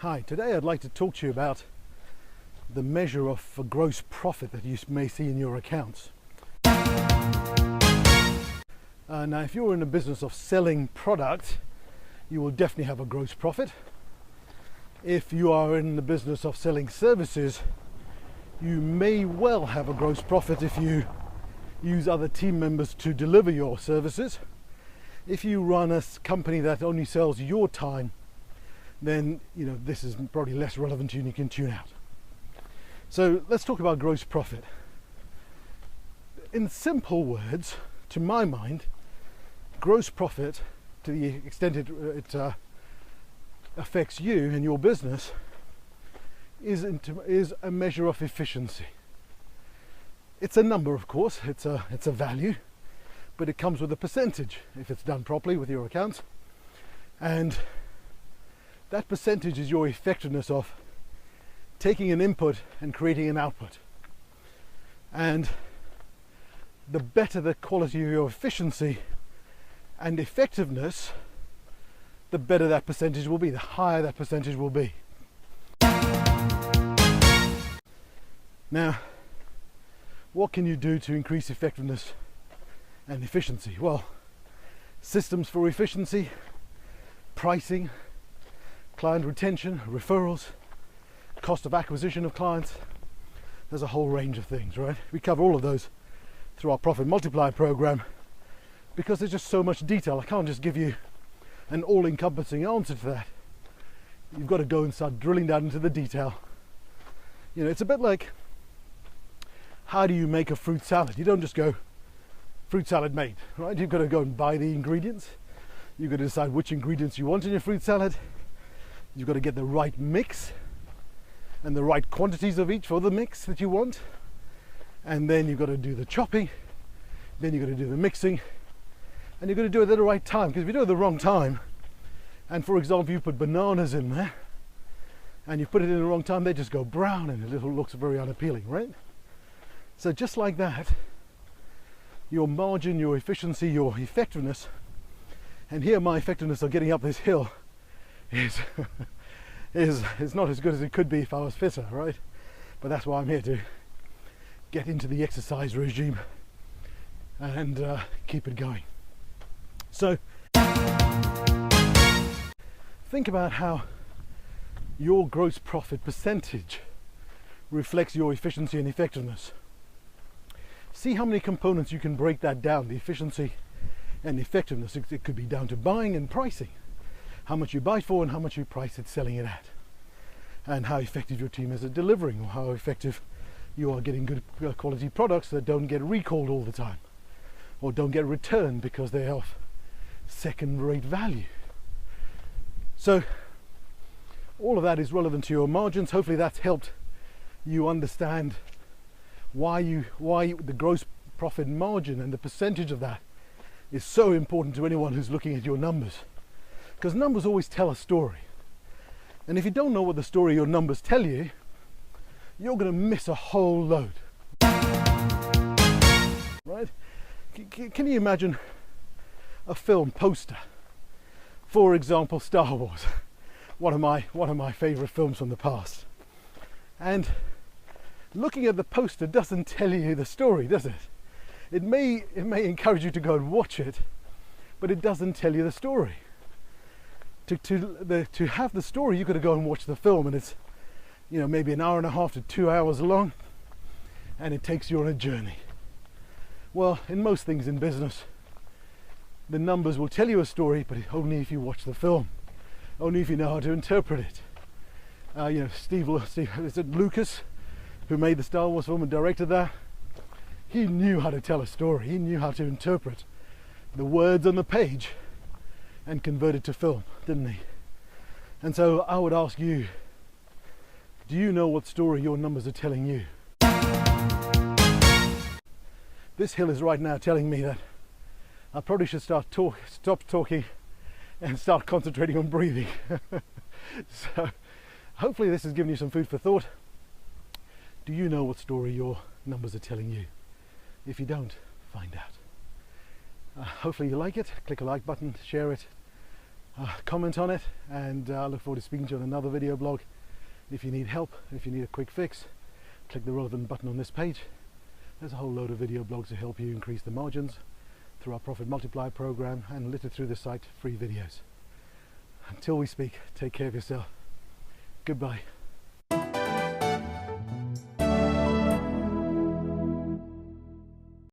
Hi, today I'd like to talk to you about the measure of gross profit that you may see in your accounts. Now, if you're in the business of selling product, you will definitely have a gross profit. If you are in the business of selling services, you may well have a gross profit if you use other team members to deliver your services. If you run a company that only sells your time, then this is probably less relevant to you and you can tune out. So let's talk about gross profit. In simple words, to my mind, gross profit, to the extent it affects you and your business, is a measure of efficiency. It's a number, of course, it's a value, but it comes with a percentage if it's done properly with your accounts. And that percentage is your effectiveness of taking an input and creating an output. And the better the quality of your efficiency and effectiveness, the better that percentage will be, the higher that percentage will be. Now, what can you do to increase effectiveness and efficiency? Well, systems for efficiency, pricing, client retention, referrals, cost of acquisition of clients. There's a whole range of things, right? We cover all of those through our Profit Multiplier program because there's just so much detail. I can't just give you an all-encompassing answer to that. You've got to go and start drilling down into the detail. It's a bit like, how do you make a fruit salad? You don't just go, fruit salad made, right? You've got to go and buy the ingredients. You've got to decide which ingredients you want in your fruit salad. You've got to get the right mix and the right quantities of each for the mix that you want. And then you've got to do the chopping. Then you've got to do the mixing. And you've got to do it at the right time. Because if you do it at the wrong time, and for example, you put bananas in there, and you put it in the wrong time, they just go brown and it looks very unappealing, right? So just like that, your margin, your efficiency, your effectiveness, and here my effectiveness of getting up this hill is not as good as it could be if I was fitter, right? But that's why I'm here, to get into the exercise regime and keep it going. So think about how your gross profit percentage reflects your efficiency and effectiveness. See how many components you can break that down, the efficiency and effectiveness. It could be down to buying and pricing. How much you buy for and how much you price it selling it at. And how effective your team is at delivering, or how effective you are getting good quality products that don't get recalled all the time, or don't get returned because they're of second-rate value. So all of that is relevant to your margins. Hopefully that's helped you understand why the gross profit margin and the percentage of that is so important to anyone who's looking at your numbers. Because numbers always tell a story. And if you don't know what the story your numbers tell you, you're going to miss a whole load. Right? Can you imagine a film poster? For example, Star Wars, one of my favorite films from the past. And looking at the poster doesn't tell you the story, does it? It may encourage you to go and watch it, but it doesn't tell you the story. To have the story, you've got to go and watch the film, and it's maybe an hour and a half to 2 hours long, and it takes you on a journey. Well, in most things in business, the numbers will tell you a story, but only if you watch the film, only if you know how to interpret it. Steve, is it Lucas, who made the Star Wars film and directed that? He knew how to tell a story. He knew how to interpret the words on the page and convert it to film, didn't he? And so I would ask you, do you know what story your numbers are telling you? This hill is right now telling me that I probably should stop talking and start concentrating on breathing. So hopefully this has given you some food for thought. Do you know what story your numbers are telling you? If you don't, find out. Hopefully you like it. Click a like button, share it, comment on it, and I look forward to speaking to you on another video blog. If you need help, if you need a quick fix, click the relevant button on this page. There's a whole load of video blogs to help you increase the margins through our Profit Multiplier program, and littered through the site free videos. Until we speak, take care of yourself. Goodbye.